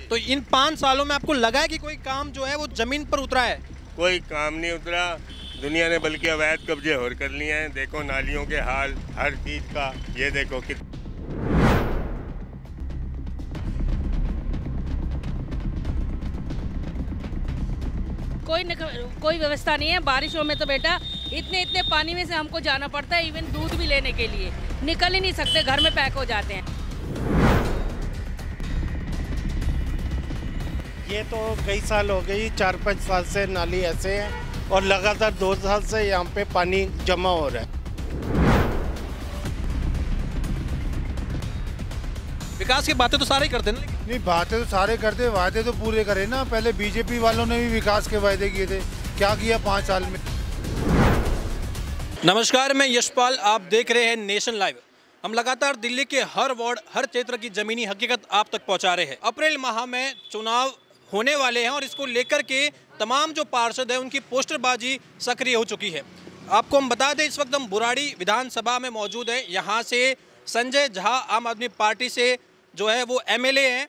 तो इन 5 सालों में आपको लगा है कि कोई काम जो है वो जमीन पर उतरा है? कोई काम नहीं उतरा। दुनिया ने बल्कि अवैध कब्जे और कर लिए हैं। देखो नालियों के हाल, हर चीज़ का ये देखो कि कोई व्यवस्था नहीं है। बारिशों में तो बेटा इतने पानी में से हमको जाना पड़ता है, इवन दूध भी लेने के लिए निकल ही नहीं सकते, घर में पैक हो जाते हैं। ये तो कई साल हो गई, 4-5 साल से नाली ऐसे है और लगातार 2 साल से यहाँ पे पानी जमा हो रहा है। विकास की बातें तो सारे ही करते हैं ना, नहीं बातें तो सारे करते, वादे तो पूरे करे ना। पहले बीजेपी वालों ने भी विकास के वादे किए थे, क्या किया 5 साल में? नमस्कार, मैं यशपाल, आप देख रहे हैं नेशन लाइव। हम लगातार दिल्ली के हर वार्ड, हर क्षेत्र की ज़मीनी हकीकत आप तक पहुंचा रहे हैं। अप्रैल माह में चुनाव होने वाले हैं और इसको लेकर के तमाम जो पार्षद हैं उनकी पोस्टरबाजी सक्रिय हो चुकी है। आपको हम बता दें, इस वक्त हम बुराड़ी विधानसभा में मौजूद हैं। यहाँ से संजय झा आम आदमी पार्टी से जो है वो एमएलए हैं।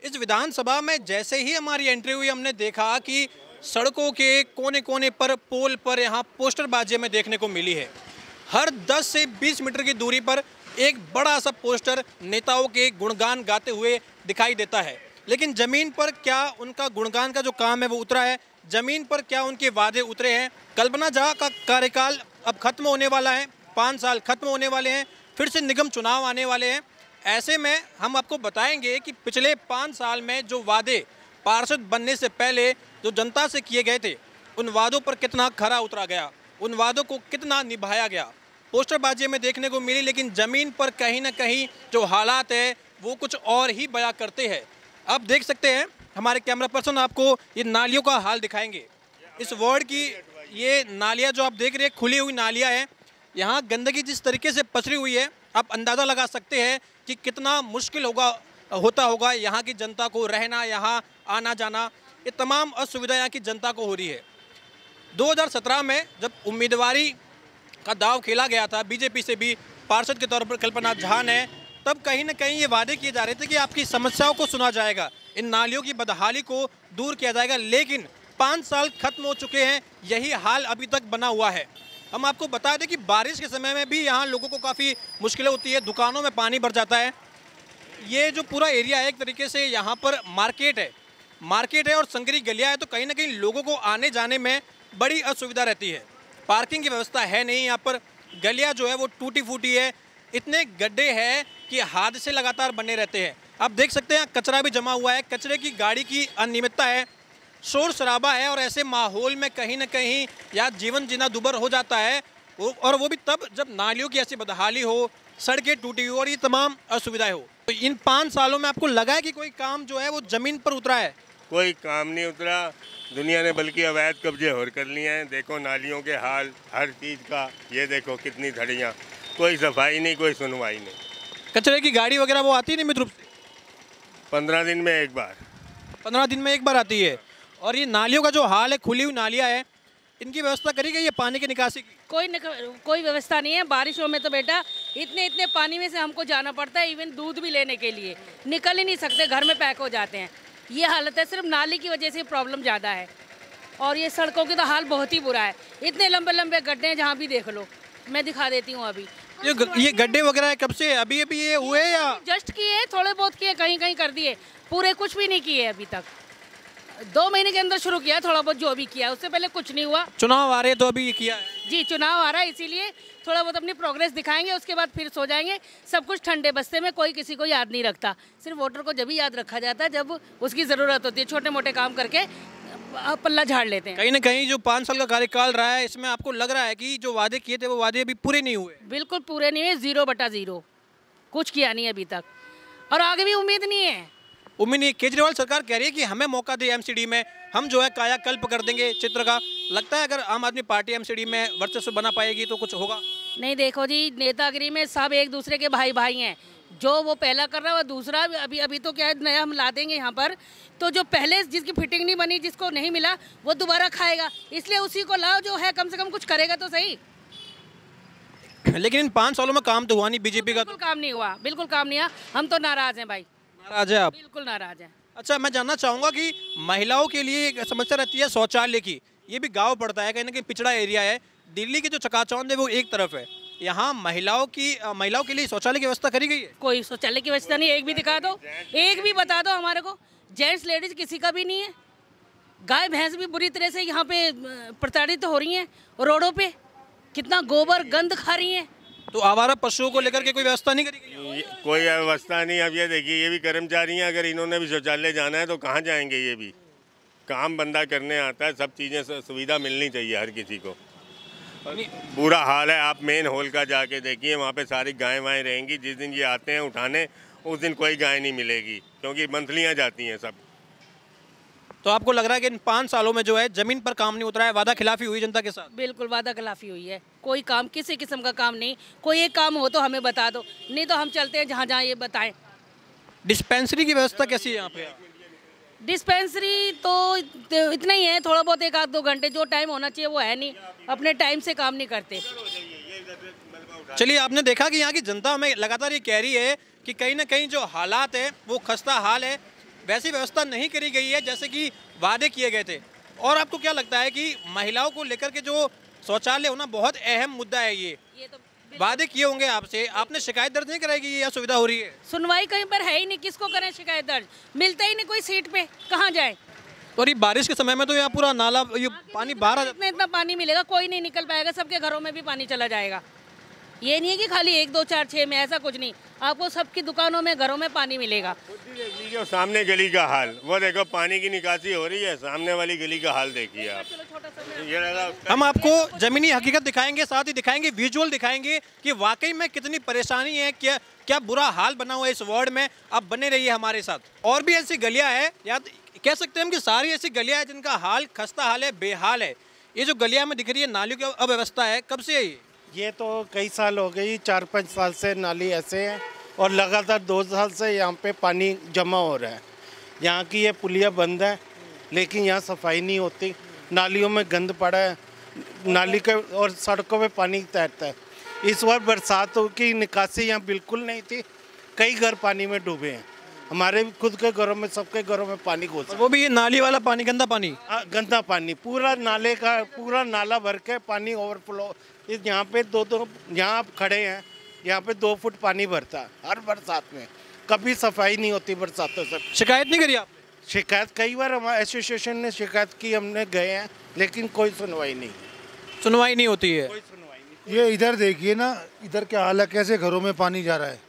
इस विधानसभा में जैसे ही हमारी एंट्री हुई, हमने देखा कि सड़कों के कोने कोने पर, पोल पर यहाँ पोस्टरबाजी हमें देखने को मिली है। हर 10 से 20 मीटर की दूरी पर एक बड़ा सा पोस्टर नेताओं के गुणगान गाते हुए दिखाई देता है। लेकिन ज़मीन पर क्या उनका गुणगान का जो काम है वो उतरा है? ज़मीन पर क्या उनके वादे उतरे हैं? कल्पना झा का कार्यकाल अब खत्म होने वाला है, 5 साल खत्म होने वाले हैं, फिर से निगम चुनाव आने वाले हैं। ऐसे में हम आपको बताएंगे कि पिछले 5 साल में जो वादे पार्षद बनने से पहले जो जनता से किए गए थे, उन वादों पर कितना खरा उतरा गया, उन वादों को कितना निभाया गया। पोस्टरबाजी में देखने को मिली, लेकिन ज़मीन पर कहीं ना कहीं जो हालात है वो कुछ और ही बयां करते हैं। आप देख सकते हैं, हमारे कैमरा पर्सन आपको ये नालियों का हाल दिखाएंगे। इस वार्ड की ये नालियाँ जो आप देख रहे हैं, खुली हुई नालियाँ हैं। यहाँ गंदगी जिस तरीके से पसरी हुई है, आप अंदाज़ा लगा सकते हैं कि कितना मुश्किल होता होगा यहाँ की जनता को रहना, यहाँ आना जाना। ये तमाम असुविधा यहाँ की जनता को हो रही है। 2017 में जब उम्मीदवारी का दाव खेला गया था बीजेपी से भी पार्षद के तौर पर कल्पना झा ने, तब कहीं ना कहीं ये वादे किए जा रहे थे कि आपकी समस्याओं को सुना जाएगा, इन नालियों की बदहाली को दूर किया जाएगा। लेकिन 5 साल खत्म हो चुके हैं, यही हाल अभी तक बना हुआ है। हम आपको बता दें कि बारिश के समय में भी यहाँ लोगों को काफ़ी मुश्किलें होती है, दुकानों में पानी भर जाता है। ये जो पूरा एरिया है, एक तरीके से यहाँ पर मार्केट है और संकरी गलियाँ है, तो कहीं ना कहीं लोगों को आने जाने में बड़ी असुविधा रहती है। पार्किंग की व्यवस्था है नहीं यहाँ पर, गलियाँ जो है वो टूटी फूटी है, इतने गड्ढे हैं कि हादसे लगातार बने रहते हैं। आप देख सकते हैं कचरा भी जमा हुआ है, कचरे की गाड़ी की अनियमितता है, शोर शराबा है और ऐसे माहौल में कहीं ना कहीं या जीवन जीना दुभर हो जाता है, और वो भी तब जब नालियों की ऐसी बदहाली हो, सड़कें टूटी हुई और ये तमाम असुविधाएं हो। तो इन 5 सालों में आपको लगा है कि कोई काम जो है वो ज़मीन पर उतरा है? कोई काम नहीं उतरा। दुनिया ने बल्कि अवैध कब्जे और कर लिए हैं। देखो नालियों के हाल, हर चीज़ का ये देखो कितनी धड़ियाँ, कोई सफाई नहीं, कोई सुनवाई नहीं। कचरे की गाड़ी वगैरह वो आती है नियमित रूप से? 15 दिन में एक बार। 15 दिन में एक बार आती है। और ये नालियों का जो हाल है, खुली हुई नालियाँ है, इनकी व्यवस्था करी गई है पानी की निकासी की? कोई व्यवस्था नहीं है। बारिशों में तो बेटा इतने पानी में से हमको जाना पड़ता है, इवन दूध भी लेने के लिए निकल ही नहीं सकते, घर में पैक हो जाते हैं। ये हालत है, सिर्फ नाली की वजह से प्रॉब्लम ज़्यादा है। और ये सड़कों की तो हाल बहुत ही बुरा है, इतने लंबे लंबे गड्ढे हैं, जहाँ भी देख लो। मैं दिखा देती हूँ अभी। ये गड्ढे वगैरह कब से, अभी ये हुए या जस्ट किए, थोड़े बहुत किए, कहीं कहीं कर दिए, पूरे कुछ भी नहीं किए अभी तक। 2 महीने के अंदर शुरू किया थोड़ा बहुत, जो भी किया, उससे पहले कुछ नहीं हुआ। चुनाव आ रहे हैं तो अभी ये किया है? जी, चुनाव आ रहा है, इसीलिए थोड़ा बहुत अपनी प्रोग्रेस दिखाएंगे, उसके बाद फिर सो जाएंगे। सब कुछ ठंडे बस्ते में, कोई किसी को याद नहीं रखता। सिर्फ वोटर को जब ही याद रखा जाता है जब उसकी ज़रूरत होती है। छोटे मोटे काम करके पल्ला झाड़ लेते हैं। कहीं ना कहीं जो 5 साल का कार्यकाल रहा है, इसमें आपको लग रहा है कि जो वादे किए थे वो वादे अभी पूरे नहीं हुए? बिल्कुल पूरे नहीं हुए, 0/0, कुछ किया नहीं अभी तक, और आगे भी उम्मीद नहीं है। उम्मीद नहीं। केजरीवाल सरकार कह रही है कि हमें मौका दे एमसीडी में, हम जो है कायाकल्प कर देंगे चित्र का। लगता है अगर आम आदमी पार्टी एमसीडी में वर्चस्व बना पाएगी तो कुछ होगा? नहीं, देखो जी, नेतागिरी में सब एक दूसरे के भाई भाई हैं। जो वो पहला कर रहा है वो दूसरा अभी तो क्या है, नया हम ला देंगे यहाँ पर, तो जो पहले जिसकी फिटिंग नहीं बनी, जिसको नहीं मिला, वो दोबारा खाएगा। इसलिए उसी को लाओ जो है, कम से कम कुछ करेगा तो सही। लेकिन इन 5 सालों में काम तो हुआ नहीं बीजेपी का? बिल्कुल काम नहीं हुआ, बिल्कुल काम नहीं हुआ। हम तो नाराज हैं भाई। नाराज है आप? बिल्कुल नाराज हैं। अच्छा, मैं जानना चाहूँगा कि महिलाओं के लिए एक समस्या रहती है शौचालय की। ये भी गांव पड़ता है, कहीं ना कहीं पिछड़ा एरिया है। दिल्ली की जो चकाचौंध है वो एक तरफ है, यहाँ महिलाओं के लिए शौचालय की व्यवस्था करी गई है? कोई शौचालय की व्यवस्था नहीं, एक भी दिखा दो, एक भी बता दो हमारे को। जेंट्स लेडीज किसी का भी नहीं है। गाय भैंस भी बुरी तरह से यहाँ पे प्रताड़ित हो रही हैं, रोडों पे कितना गोबर गंद खा रही हैं। तो आवारा पशुओं को लेकर के कोई व्यवस्था नहीं करी गई? कोई व्यवस्था नहीं। अब ये देखिए, ये भी कर्मचारी हैं, अगर इन्होंने भी शौचालय जाना है तो कहाँ जाएंगे? ये भी काम बंदा करने आता है, सब चीज़ें सुविधा मिलनी चाहिए हर किसी को। बुरा हाल है, आप मेन हॉल का जाके देखिए, वहाँ पे सारी गायें वाएँ रहेंगी। जिस दिन ये आते हैं उठाने, उस दिन कोई गाय नहीं मिलेगी, क्योंकि मंथलियाँ जाती हैं सब। तो आपको लग रहा है कि इन 5 सालों में जो है जमीन पर काम नहीं उतरा है, वादा खिलाफी हुई जनता के साथ? बिल्कुल वादा खिलाफी हुई है। कोई काम किसी किस्म का काम नहीं। कोई एक काम हो तो हमें बता दो, नहीं तो हम चलते हैं जहाँ जहाँ ये बताएं। डिस्पेंसरी की व्यवस्था कैसी है यहाँ पे? डिस्पेंसरी तो इतना ही है, थोड़ा बहुत 1-2 घंटे जो टाइम होना चाहिए वो है नहीं, अपने टाइम से काम नहीं करते। चलिए, आपने देखा कि यहाँ की जनता हमें लगातार ये कह रही है कि कहीं ना कहीं जो हालात है वो खस्ता हाल है, वैसी व्यवस्था नहीं करी गई है जैसे कि वादे किए गए थे। और आपको क्या लगता है कि महिलाओं को लेकर के जो शौचालय होना बहुत अहम मुद्दा है, ये तो वादे किए होंगे आपसे, आपने शिकायत दर्ज नहीं कराई कि ये असुविधा हो रही है? सुनवाई कहीं पर है ही नहीं, किसको करें शिकायत दर्ज? मिलता ही नहीं कोई सीट पे, कहाँ जाए? और ये बारिश के समय में तो यहाँ पूरा नाला, ये पानी बाहर आ जाता है। इतना पानी मिलेगा, कोई नहीं निकल पाएगा, सबके घरों में भी पानी चला जाएगा। ये नहीं है कि खाली 1, 2, 4, 6 में, ऐसा कुछ नहीं। आपको सबकी दुकानों में, घरों में पानी मिलेगा। देखिए सामने गली का हाल, वो देखो पानी की निकासी हो रही है, सामने वाली गली का हाल देखिए आप। हम आपको जमीनी हकीकत दिखाएंगे, साथ ही दिखाएंगे, विजुअल दिखाएंगे कि वाकई में कितनी परेशानी है, क्या बुरा हाल बना हुआ है इस वार्ड में। आप बने रहिए हमारे साथ। और भी ऐसी गलियां हैं, या कह सकते हैं हम कि सारी ऐसी गलियां हैं जिनका हाल खस्ता हाल है, बेहाल है। ये जो गलियां में दिख रही है, नालियों की अव्यवस्था है, कब से है ये तो कई साल हो गई, 4-5 साल से नाली ऐसे है और लगातार 2 साल से यहाँ पे पानी जमा हो रहा है। यहाँ की ये पुलिया बंद है, लेकिन यहाँ सफाई नहीं होती। नालियों में गंद पड़ा है, नाली के और सड़कों पे पानी तैरता है। इस बार बरसातों की निकासी यहाँ बिल्कुल नहीं थी, कई घर पानी में डूबे हैं। हमारे खुद के घरों में, सबके घरों में पानी घुस, वो भी ये नाली वाला पानी, गंदा पानी। गंदा पानी पूरा नाले का, पूरा नाला भर के पानी ओवरफ्लो। इस यहाँ पे दो यहाँ आप खड़े हैं, यहाँ पे 2 फुट पानी भरता है हर बरसात में। कभी सफाई नहीं होती बरसातों से। शिकायत नहीं करी आप? शिकायत कई बार हमारे एसोसिएशन ने शिकायत की, हमने गए हैं, लेकिन कोई सुनवाई नहीं होती है। कोई सुनवाई नहीं। ये इधर देखिए ना, इधर क्या हाल है, कैसे घरों में पानी जा रहा है।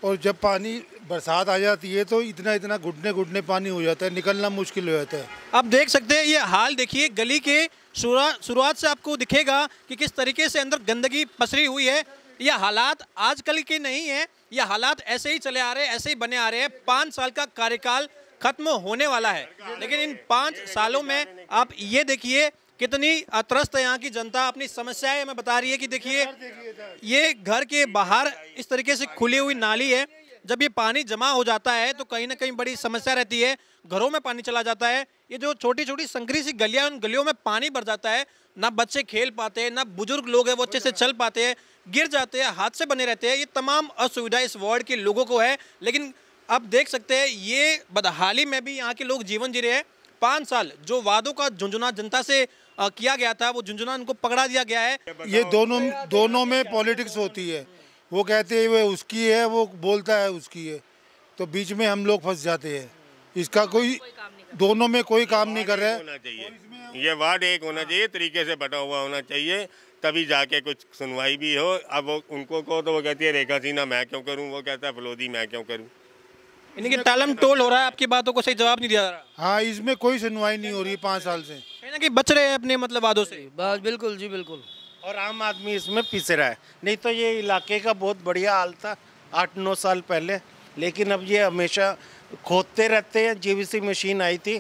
और जब पानी बरसात आ जाती है तो इतना घुटने घुटने पानी हो जाता है, निकलना मुश्किल हो जाता है। आप देख सकते हैं ये हाल, देखिए गली के शुरुआत से आपको दिखेगा कि किस तरीके से अंदर गंदगी पसरी हुई है। यह हालात आजकल के नहीं है, यह हालात ऐसे ही चले आ रहे हैं, ऐसे ही बने आ रहे हैं। 5 साल का कार्यकाल खत्म होने वाला है, लेकिन इन 5 सालों में आप ये देखिए कितनी त्रस्त है यहाँ की जनता। अपनी समस्याएं हमें बता रही है कि देखिए ये घर के बाहर इस तरीके से खुली हुई नाली है। जब ये पानी जमा हो जाता है तो कहीं ना कहीं बड़ी समस्या रहती है, घरों में पानी चला जाता है। ये जो छोटी छोटी संकरी सी गलियां, उन गलियों में पानी भर जाता है, ना बच्चे खेल पाते हैं, ना बुजुर्ग लोग हैं वो अच्छे से चल पाते हैं, गिर जाते हैं, हादसे बने रहते हैं। ये तमाम असुविधा इस वार्ड के लोगों को है। लेकिन आप देख सकते हैं ये बदहाली में भी यहाँ के लोग जीवन जी रहे हैं। 5 साल जो वादों का झुंझुना जनता से किया गया था, वो झुंझुना उनको पकड़ा दिया गया है। ये दोनों में पॉलिटिक्स होती है। वो कहते हैं वो उसकी है, वो बोलता है उसकी है, तो बीच में हम लोग फंस जाते हैं। इसका कोई दोनों में कोई काम नहीं कर रहा है। ये वार्ड एक होना चाहिए, तरीके से बटा हुआ होना चाहिए, तभी जाके कुछ सुनवाई भी हो। अब वो उनको को तो वो कहती है रेखा सिन्हा मैं क्यों करूं, वो कहता है फलोदी मैं क्यों करूं। इनकी टालम टोल हो रहा है, आपकी बातों को सही जवाब नहीं दिया जा रहा। हाँ, इसमें कोई सुनवाई नहीं हो रही 5 साल से। कहीं ना कहीं बच रहे हैं अपने मतलब वादों से। बस बिल्कुल जी, बिल्कुल। और आम आदमी इसमें पिस रहा है। नहीं तो ये इलाके का बहुत बढ़िया हाल था 8-9 साल पहले, लेकिन अब ये हमेशा खोदते रहते हैं। JVC मशीन आई थी,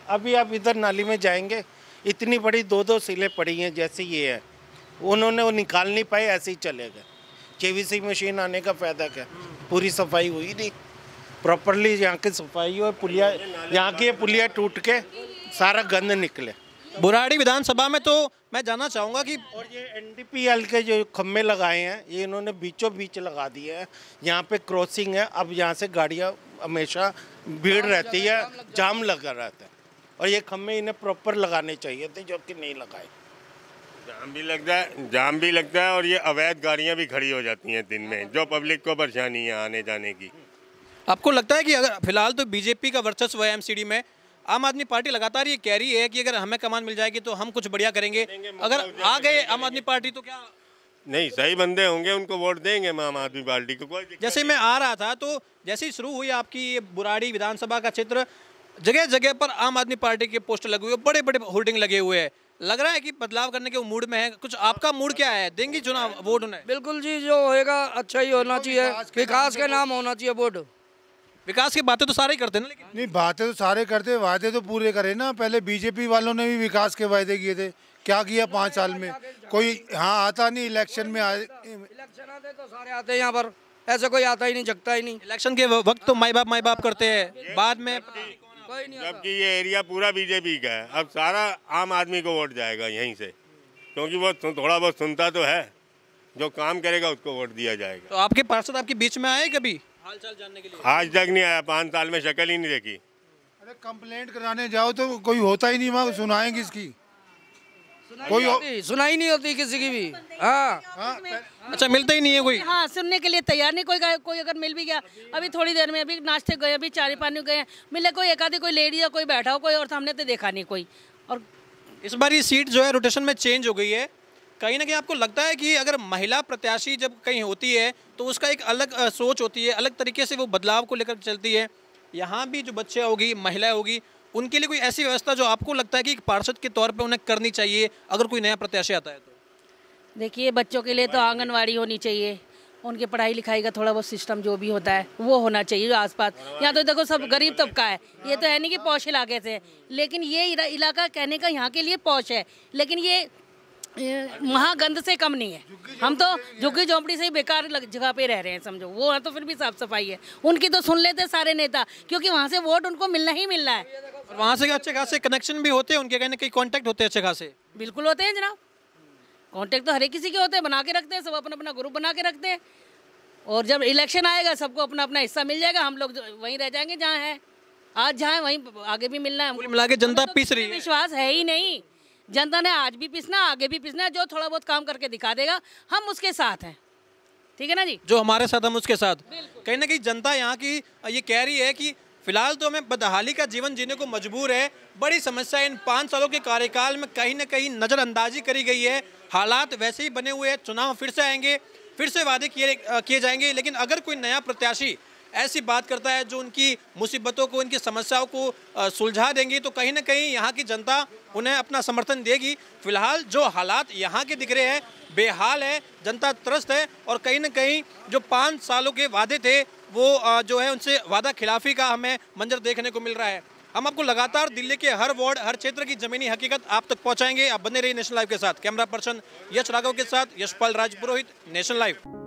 अभी आप इधर नाली में जाएंगे, इतनी बड़ी 2-2 सीलें पड़ी हैं जैसे ये है, उन्होंने वो निकाल नहीं पाए, ऐसे ही चले गए। JVC मशीन आने का फ़ायदा क्या, पूरी सफाई हुई नहीं प्रॉपरली। यहाँ की सफाई हो, पुलिया यहाँ की पुलिया टूट के सारा गंद निकले। बुराड़ी विधानसभा में तो मैं जानना चाहूँगा कि और ये NDPL के जो खम्भे लगाए हैं, ये इन्होंने बीचों बीच लगा दिए हैं। यहाँ पे क्रॉसिंग है, अब यहाँ से गाड़ियाँ हमेशा भीड़ रहती है, जाम लगा रहता है, और ये खम्भे इन्हें प्रॉपर लगाने चाहिए थे, जो कि नहीं लगाए। जाम भी लगता है और ये अवैध गाड़ियां भी खड़ी हो जाती हैं दिन में, जो पब्लिक को परेशानी है आने जाने की। आपको लगता है कि अगर फिलहाल तो बीजेपी का वर्चस्व है एमसीडी में, आम आदमी पार्टी लगातार ये कह रही है कि अगर हमें कमान मिल जाएगी तो हम कुछ बढ़िया करेंगे, अगर आ गए आम आदमी पार्टी तो क्या नहीं, सही बंदे होंगे उनको वोट देंगे आम आदमी पार्टी को। कोई जैसे मैं आ रहा था तो जैसे ही शुरू हुई आपकी ये बुराड़ी विधानसभा का क्षेत्र, जगह जगह पर आम आदमी पार्टी के पोस्टर लगे हुए, बड़े बड़े होर्डिंग लगे हुए हैं, लग रहा है कि बदलाव करने के मूड में है। कुछ आपका मूड क्या है, देंगी चुनाव वोट उन्हें? बिल्कुल जी, जो होएगा अच्छा ही होना चाहिए, विकास के नाम होना चाहिए वोट। विकास की बातें तो सारे ही करते हैं ना, लेकिन नहीं, बातें तो सारे करते, वादे तो पूरे करे ना। पहले बीजेपी वालों ने भी विकास के वादे किए थे, क्या किया 5 साल में? कोई हाँ आता नहीं, इलेक्शन में इलेक्शन आते तो सारे आते हैं यहाँ पर, ऐसे कोई आता ही नहीं, जगता ही नहीं। इलेक्शन के वक्त तो माई बाप करते हैं, बाद में कोई नहीं आता। जबकि ये एरिया पूरा बीजेपी का है, अब सारा आम आदमी को वोट जाएगा यहीं से, क्योंकि वो थोड़ा बहुत सुनता तो है, जो काम करेगा उसको वोट दिया जाएगा। तो आपके पार्षद आपके बीच में आए कभी हाल चाल जानने के लिए? आज तक नहीं आया, 5 साल में शक्ल ही नहीं देखी। अरे कंप्लेंट कराने जाओ तो कोई होता ही नहीं, वहाँ सुनाएंगे इसकी कोई सुनाई नहीं होती किसी की भी। हाँ, अच्छा, मिलता ही नहीं है कोई? हाँ, सुनने के लिए तैयार नहीं कोई अगर मिल भी गया, अभी थोड़ी देर में, अभी नाश्ते गए, अभी चाय पानी गए, मिले कोई एक आधी कोई लेडी या कोई बैठा हो कोई, और हमने तो देखा नहीं कोई। और इस बार ये सीट जो है रोटेशन में चेंज हो गई है, कहीं ना कहीं आपको लगता है कि अगर महिला प्रत्याशी जब कहीं होती है तो उसका एक अलग सोच होती है, अलग तरीके से वो बदलाव को लेकर चलती है। यहाँ भी जो बच्चे होगी, महिलाएं होगी, उनके लिए कोई ऐसी व्यवस्था जो आपको लगता है कि एक पार्षद के तौर पे उन्हें करनी चाहिए अगर कोई नया प्रत्याशी आता है तो? देखिए, बच्चों के लिए तो आंगनवाड़ी होनी चाहिए, उनके पढ़ाई लिखाई का थोड़ा बहुत सिस्टम जो भी होता है वो होना चाहिए आसपास। यहाँ तो देखो सब गरीब तबका है, ये तो है नहीं कि पौश इलाके से, लेकिन ये इलाका कहने का यहाँ के लिए पौश है, लेकिन ये महागंद से कम नहीं है। हम तो झुग्गी झोंपड़ी से ही बेकार जगह पे रह रहे हैं समझो, वो है तो फिर भी साफ सफाई है। उनकी तो सुन लेते सारे नेता, क्योंकि वहाँ से वोट उनको मिलना ही मिलना है। और वहाँ से अच्छे खासे कनेक्शन भी होते हैं उनके, कहीं ना कहीं कॉन्टैक्ट होते हैं अच्छे खासे। बिल्कुल होते हैं जनाब, कॉन्टैक्ट तो हर एक किसी के होते हैं, बना के रखते हैं, सब अपना अपना ग्रुप बना के रखते हैं, और जब इलेक्शन आएगा सबको अपना अपना हिस्सा मिल जाएगा, हम लोग वहीं रह जाएंगे जहाँ है आज, जहाँ वहीं आगे भी मिलना है। मिला के जनता पिस रही है, विश्वास है ही नहीं। जनता ने आज भी पिसना, आगे भी पिसना, जो थोड़ा बहुत काम करके दिखा देगा हम उसके साथ हैं, ठीक है ना जी? जो हमारे साथ हम उसके साथ। कहीं ना कहीं जनता यहाँ की ये कह रही है कि फिलहाल तो हमें बदहाली का जीवन जीने को मजबूर है। बड़ी समस्या इन 5 सालों के कार्यकाल में कहीं ना कहीं नज़रअंदाजी करी गई है, हालात वैसे ही बने हुए हैं, चुनाव फिर से आएंगे, फिर से वादे किए जाएंगे, लेकिन अगर कोई नया प्रत्याशी ऐसी बात करता है जो उनकी मुसीबतों को, उनकी समस्याओं को सुलझा देंगी, तो कहीं ना कहीं यहाँ की जनता उन्हें अपना समर्थन देगी। फिलहाल जो हालात यहाँ के दिख रहे हैं बेहाल है, जनता त्रस्त है, और कहीं ना कहीं जो 5 सालों के वादे थे वो जो है उनसे वादा खिलाफी का हमें मंजर देखने को मिल रहा है। हम आपको लगातार दिल्ली के हर वार्ड, हर क्षेत्र की जमीनी हकीकत आप तक पहुँचाएंगे। आप बने रहिए नेशनल लाइव के साथ। कैमरा पर्सन यश राघव के साथ यशपाल राजपुरोहित, नेशनल लाइव।